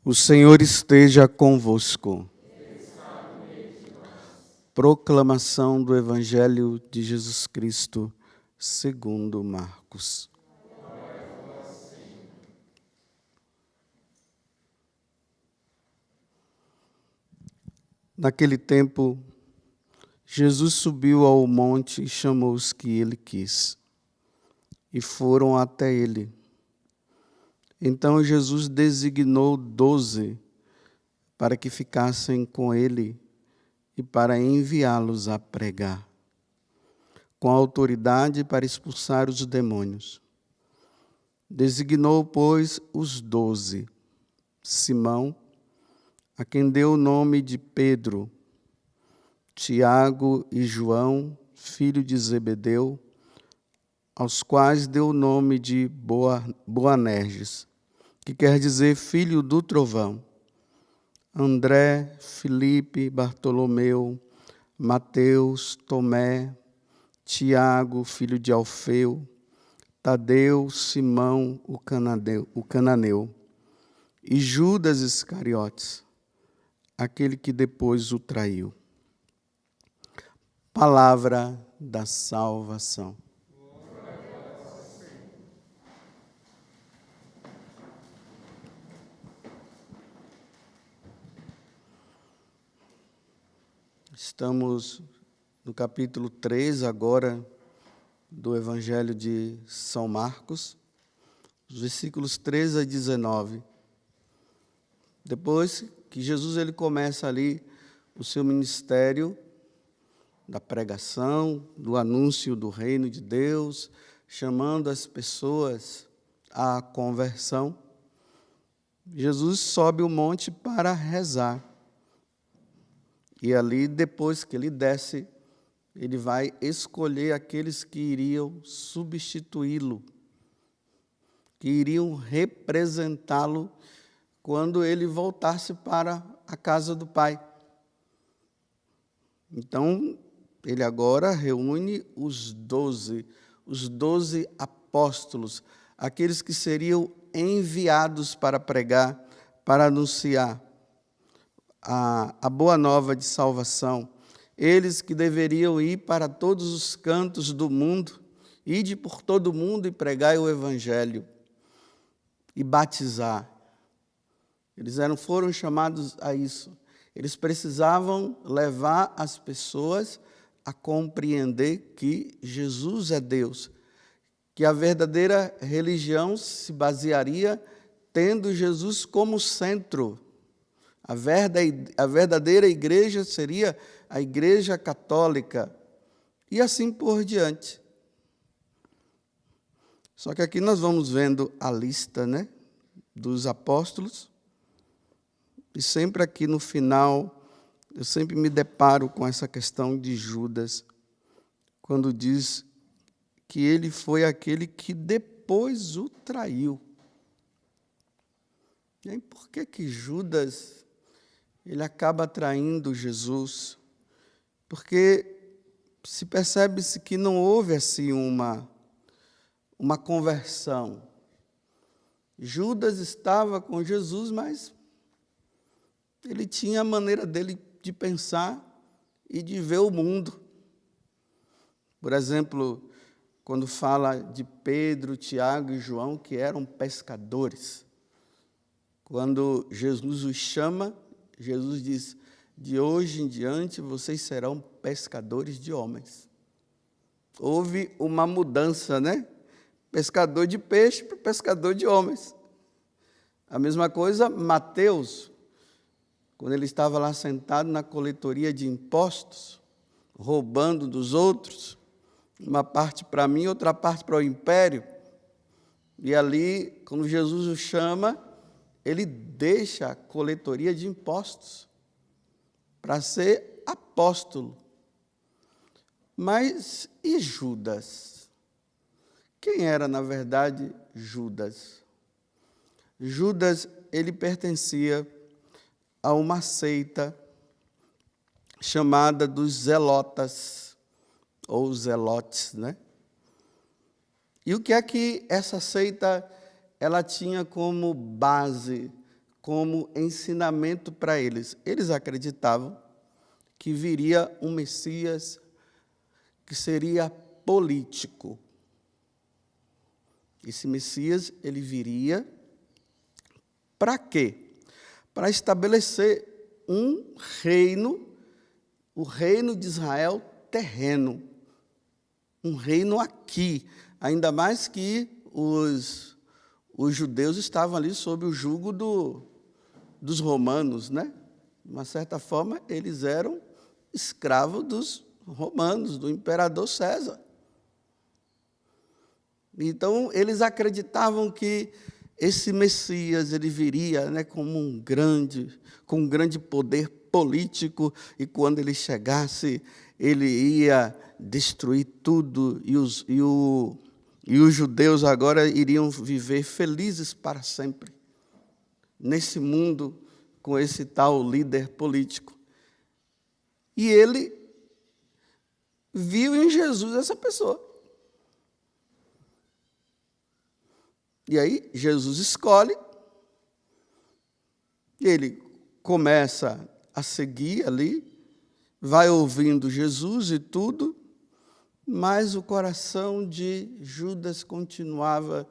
O Senhor esteja convosco. Proclamação do Evangelho de Jesus Cristo, segundo Marcos. Naquele tempo, Jesus subiu ao monte e chamou os que ele quis, e foram até ele. Então Jesus designou 12 para que ficassem com ele e para enviá-los a pregar, com autoridade para expulsar os demônios. Designou, pois, os 12, Simão, a quem deu o nome de Pedro, Tiago e João, filho de Zebedeu, aos quais deu o nome de Boanerges, que quer dizer filho do trovão, André, Filipe, Bartolomeu, Mateus, Tomé, Tiago, filho de Alfeu, Tadeu, Simão, o cananeu, e Judas Iscariotes, aquele que depois o traiu. Palavra da salvação. Estamos no capítulo 3 agora do Evangelho de São Marcos, os versículos 13 a 19. Depois que Jesus ele começa ali o seu ministério da pregação, do anúncio do reino de Deus, chamando as pessoas à conversão, Jesus sobe o monte para rezar. E ali, depois que ele desce, ele vai escolher aqueles que iriam substituí-lo, que iriam representá-lo quando ele voltasse para a casa do Pai. Então, ele agora reúne os 12 apóstolos, aqueles que seriam enviados para pregar, para anunciar a boa nova de salvação. Eles que deveriam ir para todos os cantos do mundo, ide por todo o mundo e pregai o Evangelho e batizar. Eles foram chamados a isso. Eles precisavam levar as pessoas a compreender que Jesus é Deus, que a verdadeira religião se basearia tendo Jesus como centro. A verdadeira igreja seria a Igreja Católica, e assim por diante. Só que aqui nós vamos vendo a lista, dos apóstolos, e sempre aqui no final, eu sempre me deparo com essa questão de Judas, quando diz que ele foi aquele que depois o traiu. E aí, por que Judas ele acaba traindo Jesus? Porque se percebe-se que não houve assim uma conversão. Judas estava com Jesus, mas ele tinha a maneira dele de pensar e de ver o mundo. Por exemplo, quando fala de Pedro, Tiago e João, que eram pescadores, quando Jesus os chama, Jesus diz: de hoje em diante vocês serão pescadores de homens. Houve uma mudança, Pescador de peixe para pescador de homens. A mesma coisa, Mateus, quando ele estava lá sentado na coletoria de impostos, roubando dos outros, uma parte para mim, outra parte para o império. E ali, quando Jesus o chama, ele deixa a coletoria de impostos para ser apóstolo. Mas e Judas? Quem era, na verdade, Judas? Judas, ele pertencia a uma seita chamada dos Zelotas, ou Zelotes, E o que é que essa seita ela tinha como base, como ensinamento para eles. Eles acreditavam que viria um Messias que seria político. Esse Messias, ele viria para quê? Para estabelecer um reino, o reino de Israel terreno, um reino aqui, ainda mais que os judeus estavam ali sob o jugo dos romanos, né? De uma certa forma, eles eram escravos dos romanos, do imperador César. Então, eles acreditavam que esse Messias ele viria, né, com um grande poder político, e quando ele chegasse, ele ia destruir tudo, e os judeus agora iriam viver felizes para sempre nesse mundo com esse tal líder político. E ele viu em Jesus essa pessoa. E aí Jesus escolhe, ele começa a seguir ali, vai ouvindo Jesus e tudo, mas o coração de Judas continuava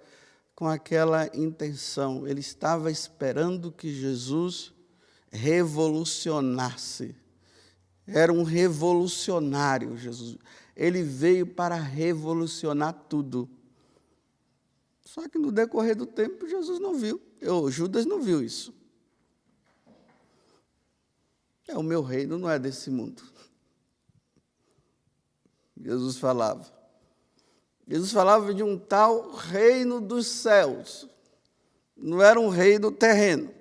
com aquela intenção. Ele estava esperando que Jesus revolucionasse. Era um revolucionário, Jesus. Ele veio para revolucionar tudo. Só que no decorrer do tempo, Jesus não viu. Judas não viu isso. O meu reino não é desse mundo. Jesus falava. Jesus falava de um tal reino dos céus. Não era um reino terreno.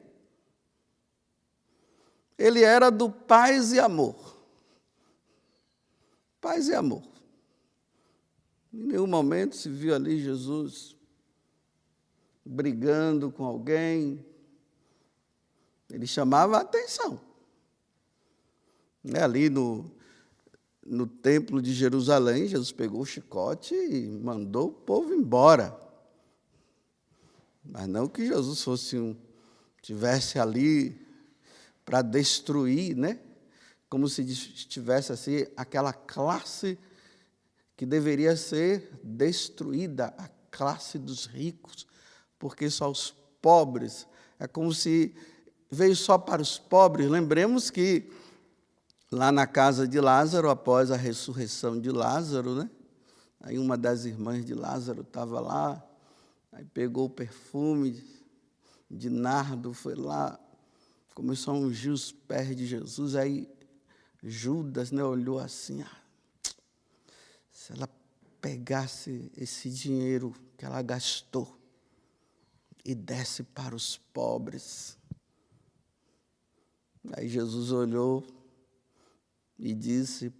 Ele era do paz e amor. Paz e amor. Em nenhum momento se viu ali Jesus brigando com alguém. Ele chamava a atenção. Ali no templo de Jerusalém, Jesus pegou o chicote e mandou o povo embora. Mas não que Jesus tivesse ali para destruir, né? Como se tivesse assim, aquela classe que deveria ser destruída, a classe dos ricos, porque só os pobres, é como se veio só para os pobres. Lembremos que lá na casa de Lázaro, após a ressurreição de Lázaro, né? Aí uma das irmãs de Lázaro estava lá, aí pegou o perfume de nardo, foi lá, começou a ungir os pés de Jesus. Aí Judas, né, olhou assim, se ela pegasse esse dinheiro que ela gastou e desse para os pobres. Aí Jesus olhou e disse: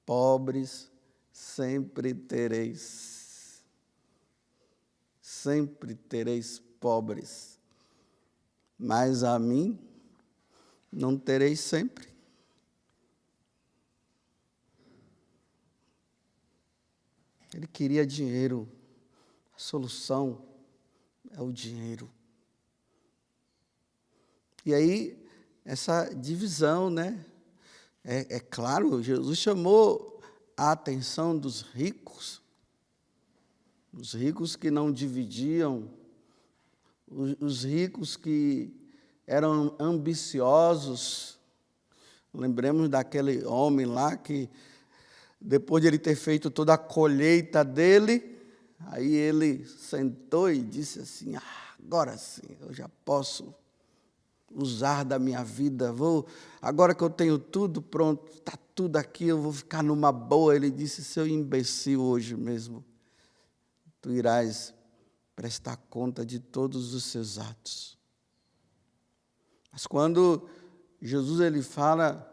pobres sempre tereis pobres, mas a mim não tereis sempre. Ele queria dinheiro, a solução é o dinheiro. E aí, essa divisão, né? É claro, Jesus chamou a atenção dos ricos, os ricos que não dividiam, os ricos que eram ambiciosos. Lembremos daquele homem lá que, depois de ele ter feito toda a colheita dele, aí ele sentou e disse assim: agora sim, eu já posso usar da minha vida, agora que eu tenho tudo pronto, está tudo aqui, eu vou ficar numa boa. Ele disse: seu imbecil, hoje mesmo tu irás prestar conta de todos os seus atos. Mas quando Jesus ele fala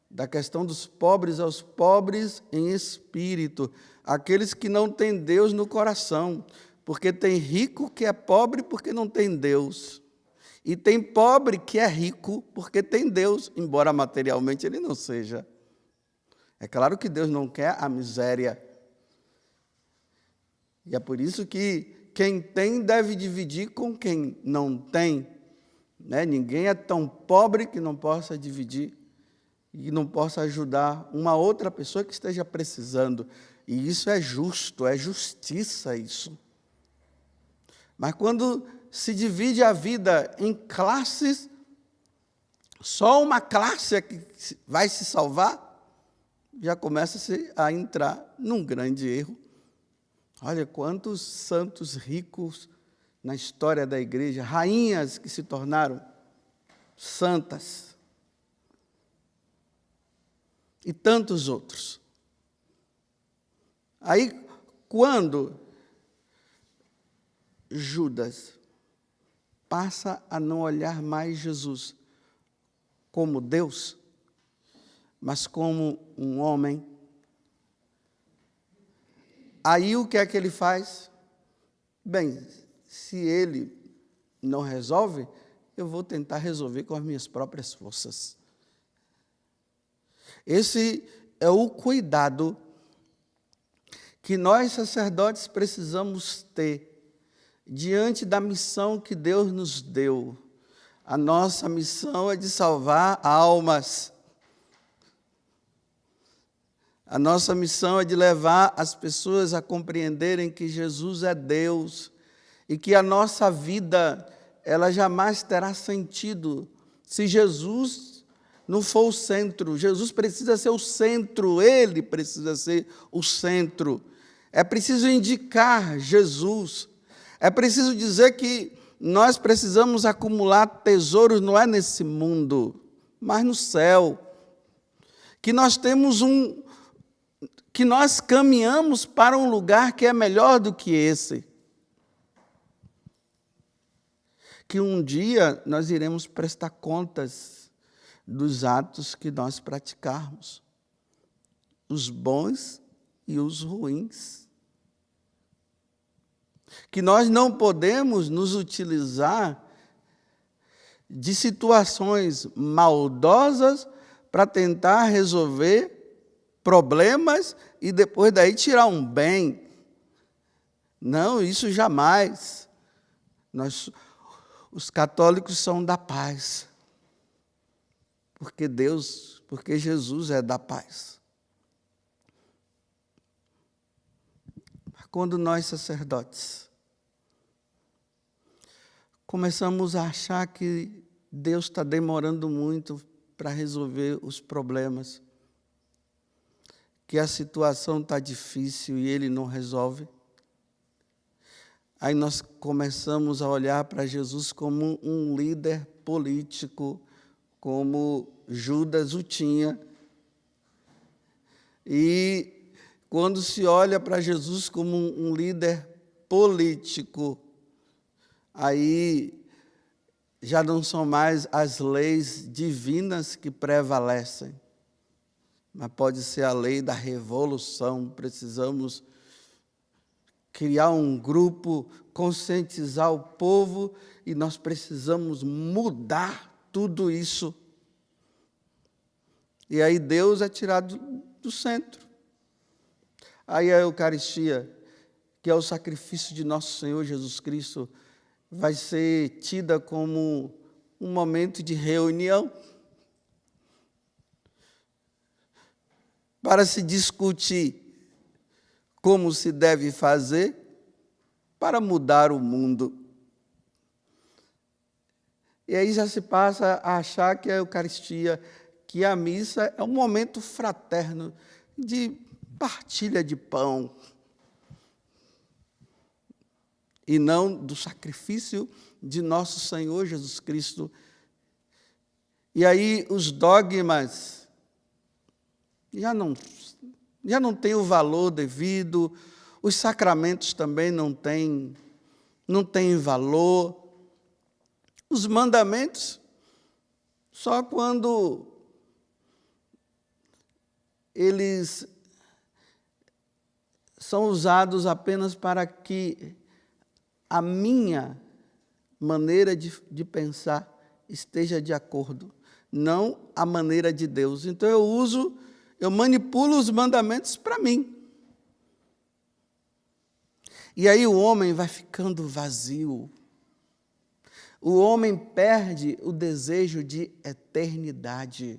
da questão dos pobres, aos pobres em espírito, aqueles que não têm Deus no coração, porque tem rico que é pobre porque não tem Deus, e tem pobre que é rico porque tem Deus, embora materialmente ele não seja. É claro que Deus não quer a miséria, e é por isso que quem tem deve dividir com quem não tem. né? Ninguém é tão pobre que não possa dividir e não possa ajudar uma outra pessoa que esteja precisando. E isso é justo, é justiça isso. Mas quando se divide a vida em classes, só uma classe é que vai se salvar, já começa a entrar num grande erro. Olha quantos santos ricos na história da igreja, rainhas que se tornaram santas, e tantos outros. Aí, quando Judas passa a não olhar mais Jesus como Deus, mas como um homem, aí o que é que ele faz? Bem, se ele não resolve, eu vou tentar resolver com as minhas próprias forças. Esse é o cuidado que nós, sacerdotes, precisamos ter diante da missão que Deus nos deu. A nossa missão é de salvar almas. A nossa missão é de levar as pessoas a compreenderem que Jesus é Deus e que a nossa vida, ela jamais terá sentido se Jesus não for o centro. Jesus precisa ser o centro, Ele precisa ser o centro. É preciso indicar Jesus. É preciso dizer que nós precisamos acumular tesouros, não é nesse mundo, mas no céu. Que nós temos que nós caminhamos para um lugar que é melhor do que esse. Que um dia nós iremos prestar contas dos atos que nós praticarmos, os bons e os ruins. Que nós não podemos nos utilizar de situações maldosas para tentar resolver problemas e depois daí tirar um bem. Não, isso jamais. Os católicos são da paz. Porque Jesus é da paz. Quando nós, sacerdotes, começamos a achar que Deus está demorando muito para resolver os problemas, que a situação está difícil e Ele não resolve, aí nós começamos a olhar para Jesus como um líder político, como Judas o tinha. E quando se olha para Jesus como um líder político, aí já não são mais as leis divinas que prevalecem, mas pode ser a lei da revolução. Precisamos criar um grupo, conscientizar o povo, e nós precisamos mudar tudo isso. E aí Deus é tirado do centro. Aí a Eucaristia, que é o sacrifício de nosso Senhor Jesus Cristo, vai ser tida como um momento de reunião para se discutir como se deve fazer para mudar o mundo. E aí já se passa a achar que a Eucaristia, que a missa é um momento fraterno de partilha de pão e não do sacrifício de nosso Senhor Jesus Cristo. E aí os dogmas já não têm o valor devido, os sacramentos também não têm valor. Os mandamentos, só quando eles são usados apenas para que a minha maneira de pensar esteja de acordo, não a maneira de Deus. Então eu manipulo os mandamentos para mim. E aí o homem vai ficando vazio. o homem perde o desejo de eternidade.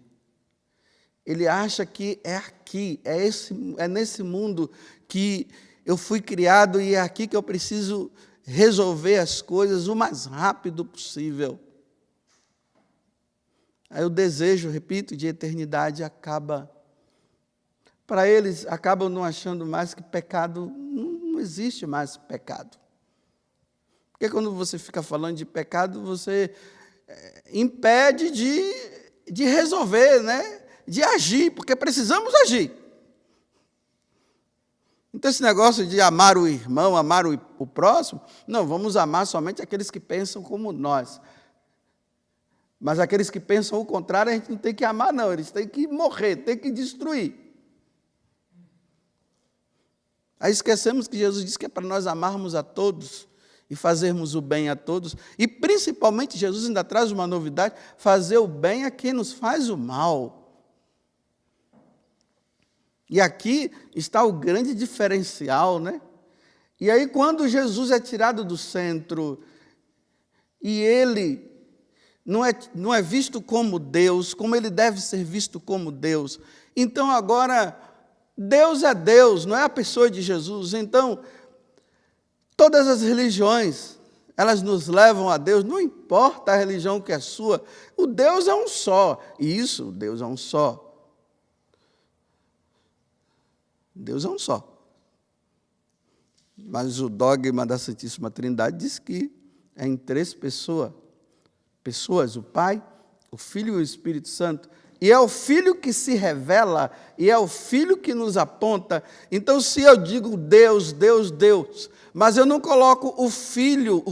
Ele acha que é aqui, é nesse mundo que eu fui criado e é aqui que eu preciso resolver as coisas o mais rápido possível. Aí o desejo, repito, de eternidade acaba. Para eles, acabam não achando mais que pecado, não existe mais pecado. Porque quando você fica falando de pecado, você impede de resolver, né? De agir, porque precisamos agir. Então, esse negócio de amar o irmão, amar o próximo, não, vamos amar somente aqueles que pensam como nós. Mas aqueles que pensam o contrário, a gente não tem que amar, não, eles têm que morrer, têm que destruir. Aí esquecemos que Jesus disse que é para nós amarmos a todos e fazermos o bem a todos. E principalmente, Jesus ainda traz uma novidade, fazer o bem a quem nos faz o mal. E aqui está o grande diferencial, né? E aí, quando Jesus é tirado do centro e ele não é visto como Deus, como ele deve ser visto como Deus, então agora Deus é Deus, não é a pessoa de Jesus. Então, todas as religiões, elas nos levam a Deus, não importa a religião que é sua, o Deus é um só. Isso, Deus é um só. Deus é um só. Mas o dogma da Santíssima Trindade diz que é em três pessoas, o Pai, o Filho e o Espírito Santo. E é o Filho que se revela, e é o Filho que nos aponta. Então, se eu digo Deus, Deus, Deus, mas eu não coloco o Filho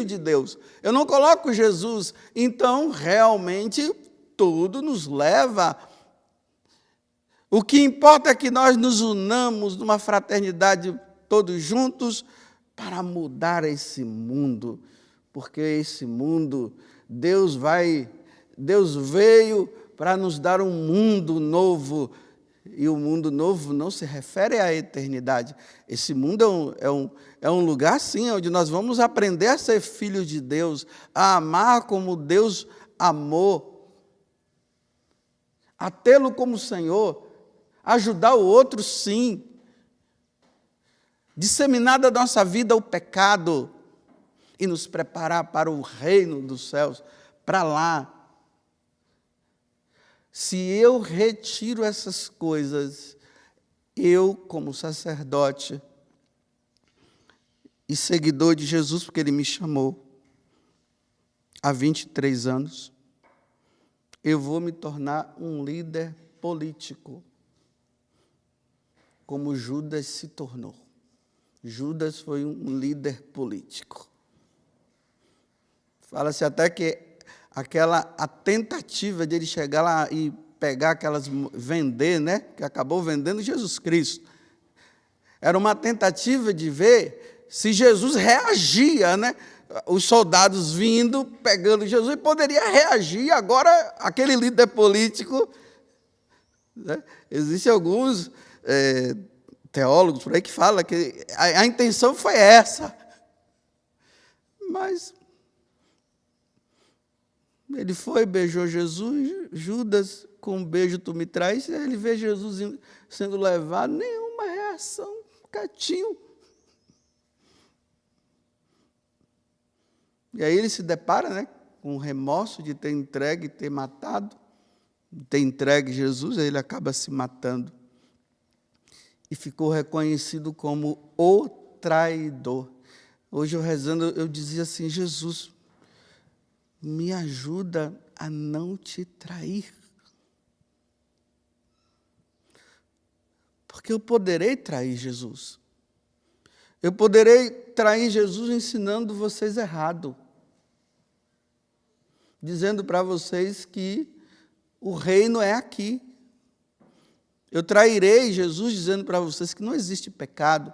de Deus, eu não coloco Jesus, então, realmente, tudo nos leva. O que importa é que nós nos unamos numa fraternidade todos juntos para mudar esse mundo, porque esse mundo, Deus veio para nos dar um mundo novo, e o mundo novo não se refere à eternidade. Esse mundo é um lugar, sim, onde nós vamos aprender a ser filhos de Deus, a amar como Deus amou, a tê-lo como Senhor, ajudar o outro, sim, disseminar da nossa vida o pecado e nos preparar para o reino dos céus, para lá. Se eu retiro essas coisas, eu, como sacerdote e seguidor de Jesus, porque ele me chamou há 23 anos, eu vou me tornar um líder político, como Judas se tornou. Judas foi um líder político. Fala-se até que a tentativa de ele chegar lá e pegar vender, né? Que acabou vendendo Jesus Cristo. Era uma tentativa de ver se Jesus reagia, né? Os soldados vindo, pegando Jesus, e poderia reagir. Agora, aquele líder político, né? Existem alguns teólogos por aí que falam que a intenção foi essa. Mas ele foi, beijou Jesus, Judas, com um beijo tu me traz, ele vê Jesus sendo levado, nenhuma reação, quietinho. E aí ele se depara, né, com o remorso de ter entregue, ter matado, de ter entregue Jesus, aí ele acaba se matando. E ficou reconhecido como o traidor. Hoje eu rezando, eu dizia assim, Jesus, me ajuda a não te trair. Porque eu poderei trair Jesus. Eu poderei trair Jesus ensinando vocês errado. Dizendo para vocês que o reino é aqui. Eu trairei Jesus dizendo para vocês que não existe pecado,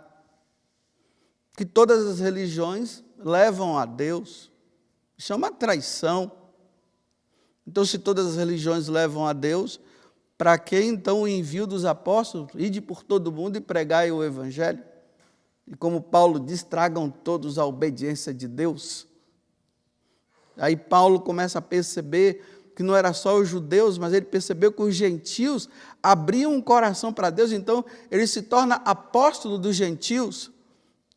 que todas as religiões levam a Deus. Isso é uma traição. Então, se todas as religiões levam a Deus, para que então o envio dos apóstolos? Ide por todo mundo e pregai o Evangelho. E como Paulo diz, tragam todos a obediência de Deus. Aí Paulo começa a perceber que não era só os judeus, mas ele percebeu que os gentios abriam o coração para Deus, então ele se torna apóstolo dos gentios,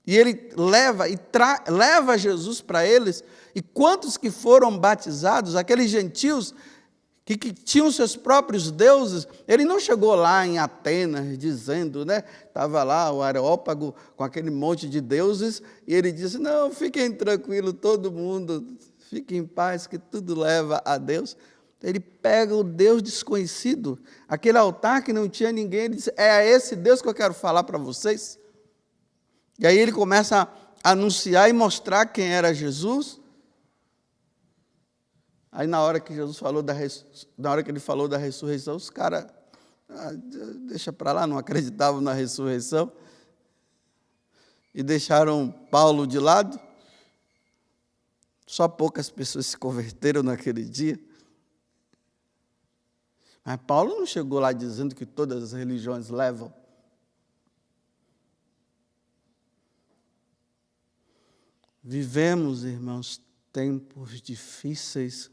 e ele leva Jesus para eles, e quantos que foram batizados, aqueles gentios que tinham seus próprios deuses, ele não chegou lá em Atenas dizendo, estava lá o Areópago com aquele monte de deuses, e ele disse, não, fiquem tranquilos todo mundo, fiquem em paz, que tudo leva a Deus. Ele pega o Deus desconhecido, aquele altar que não tinha ninguém, ele diz, é a esse Deus que eu quero falar para vocês. E aí ele começa a anunciar e mostrar quem era Jesus. Aí na hora que Jesus falou na hora que ele falou da ressurreição, os caras, deixa para lá, não acreditavam na ressurreição, e deixaram Paulo de lado. Só poucas pessoas se converteram naquele dia. Mas Paulo não chegou lá dizendo que todas as religiões levam. Vivemos, irmãos, tempos difíceis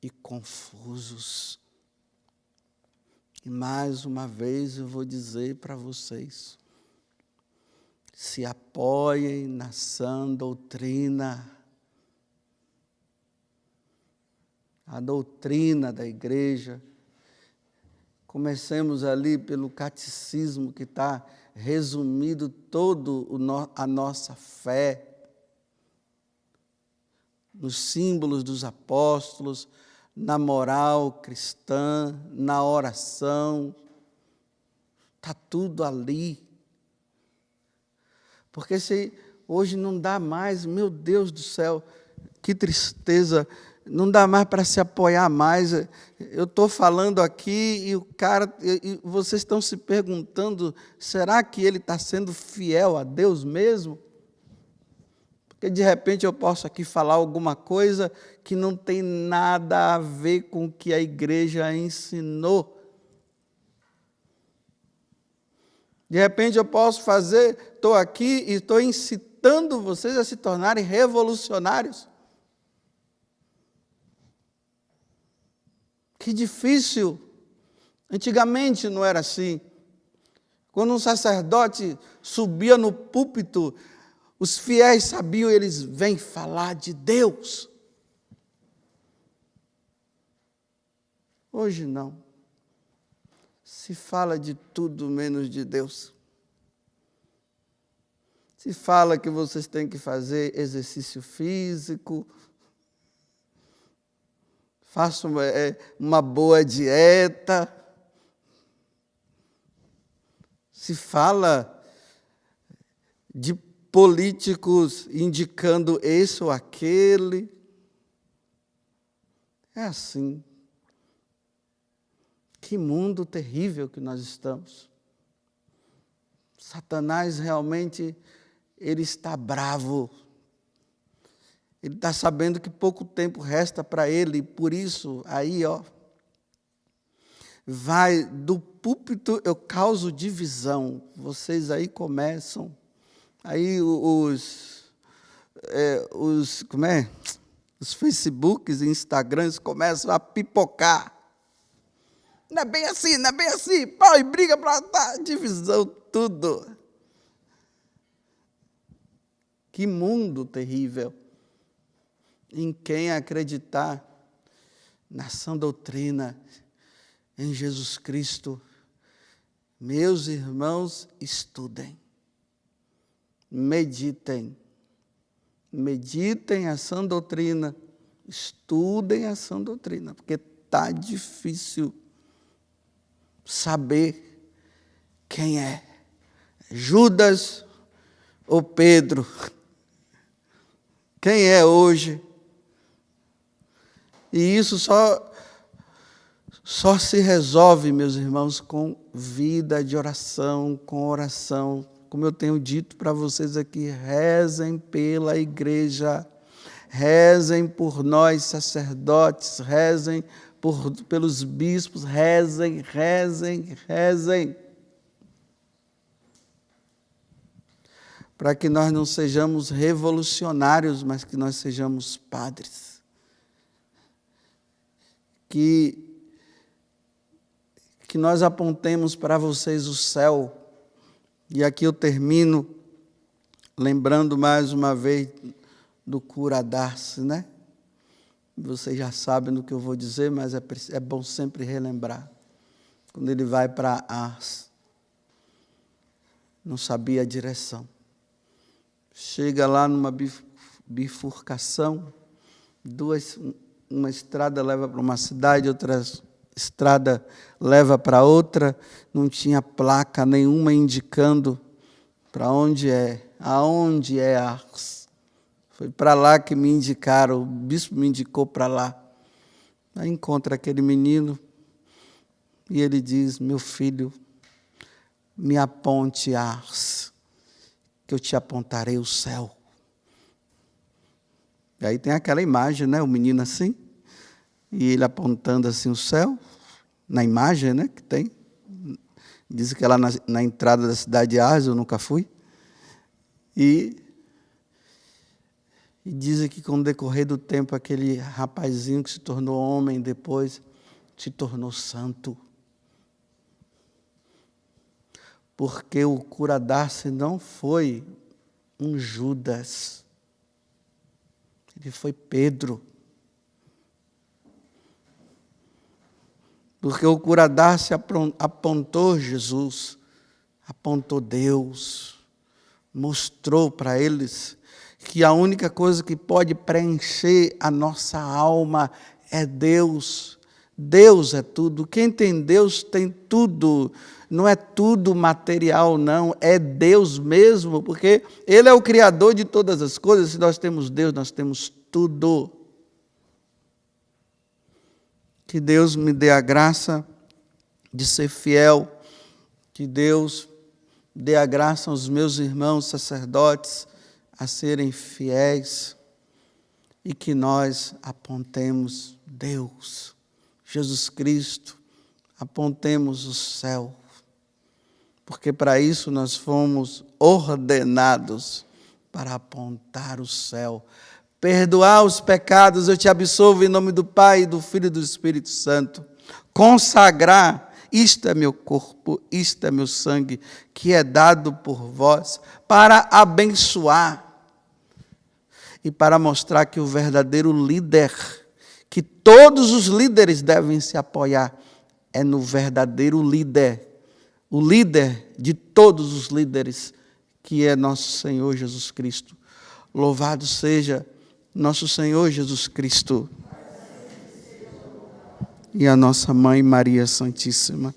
e confusos. E mais uma vez eu vou dizer para vocês, se apoiem na sã doutrina. A doutrina da igreja. Comecemos ali pelo catecismo que está resumido todo a nossa fé, nos símbolos dos apóstolos, na moral cristã, na oração, está tudo ali. Porque se hoje não dá mais, meu Deus do céu, que tristeza, não dá mais para se apoiar mais. Eu estou falando aqui e e vocês estão se perguntando, será que ele está sendo fiel a Deus mesmo? Porque de repente eu posso aqui falar alguma coisa que não tem nada a ver com o que a igreja ensinou. De repente eu posso estou aqui e estou incitando vocês a se tornarem revolucionários. Que difícil. Antigamente não era assim. Quando um sacerdote subia no púlpito, os fiéis sabiam, eles vêm falar de Deus. Hoje não. Se fala de tudo menos de Deus. Se fala que vocês têm que fazer exercício físico, façam uma boa dieta. Se fala de políticos indicando esse ou aquele. É assim. Que mundo terrível que nós estamos. Satanás realmente, ele está bravo. Ele está sabendo que pouco tempo resta para ele, por isso, aí, vai do púlpito, eu causo divisão. Vocês aí começam, aí os Facebooks e Instagrams começam a pipocar. Não é bem assim, pau e briga para dar divisão, tudo. Que mundo terrível. Em quem acreditar na sã doutrina, em Jesus Cristo, meus irmãos, estudem, meditem a sã doutrina, estudem a sã doutrina, porque está difícil saber quem é, Judas ou Pedro, quem é hoje. E isso só se resolve, meus irmãos, com vida de oração, com oração. Como eu tenho dito para vocês aqui, rezem pela igreja, rezem por nós sacerdotes, rezem pelos bispos, rezem. para que nós não sejamos revolucionários, mas que nós sejamos padres. Que nós apontemos para vocês o céu. E aqui eu termino lembrando mais uma vez do cura Darcy, né? Vocês já sabem do que eu vou dizer, mas é bom sempre relembrar. Quando ele vai para Ars, não sabia a direção. Chega lá numa bifurcação, uma estrada leva para uma cidade, outra estrada leva para outra, não tinha placa nenhuma indicando para onde aonde é Ars. Foi para lá que me indicaram, o bispo me indicou para lá. Aí encontra aquele menino e ele diz: meu filho, me aponte Ars, que eu te apontarei o céu. E aí tem aquela imagem, né? O menino assim, e ele apontando assim o céu, na imagem, né? Que tem. Diz que é lá na entrada da cidade de Ars, eu nunca fui. E dizem que com o decorrer do tempo, aquele rapazinho que se tornou homem depois, se tornou santo. Porque o cura Darcy não foi um Judas. Ele foi Pedro. Porque o cura Darcy apontou Jesus, apontou Deus, mostrou para eles que a única coisa que pode preencher a nossa alma é Deus. Deus é tudo. Quem tem Deus tem tudo. Não é tudo material, não. É Deus mesmo, porque Ele é o Criador de todas as coisas. Se nós temos Deus, nós temos tudo. Que Deus me dê a graça de ser fiel. Que Deus dê a graça aos meus irmãos sacerdotes a serem fiéis e que nós apontemos Deus, Jesus Cristo, apontemos o céu, porque para isso nós fomos ordenados para apontar o céu. Perdoar os pecados, eu te absolvo em nome do Pai, do Filho e do Espírito Santo. Consagrar, isto é meu corpo, isto é meu sangue, que é dado por vós, para abençoar e para mostrar que o verdadeiro líder, que todos os líderes devem se apoiar, é no verdadeiro líder, o líder de todos os líderes, que é nosso Senhor Jesus Cristo. Louvado seja nosso Senhor Jesus Cristo e a nossa Mãe Maria Santíssima.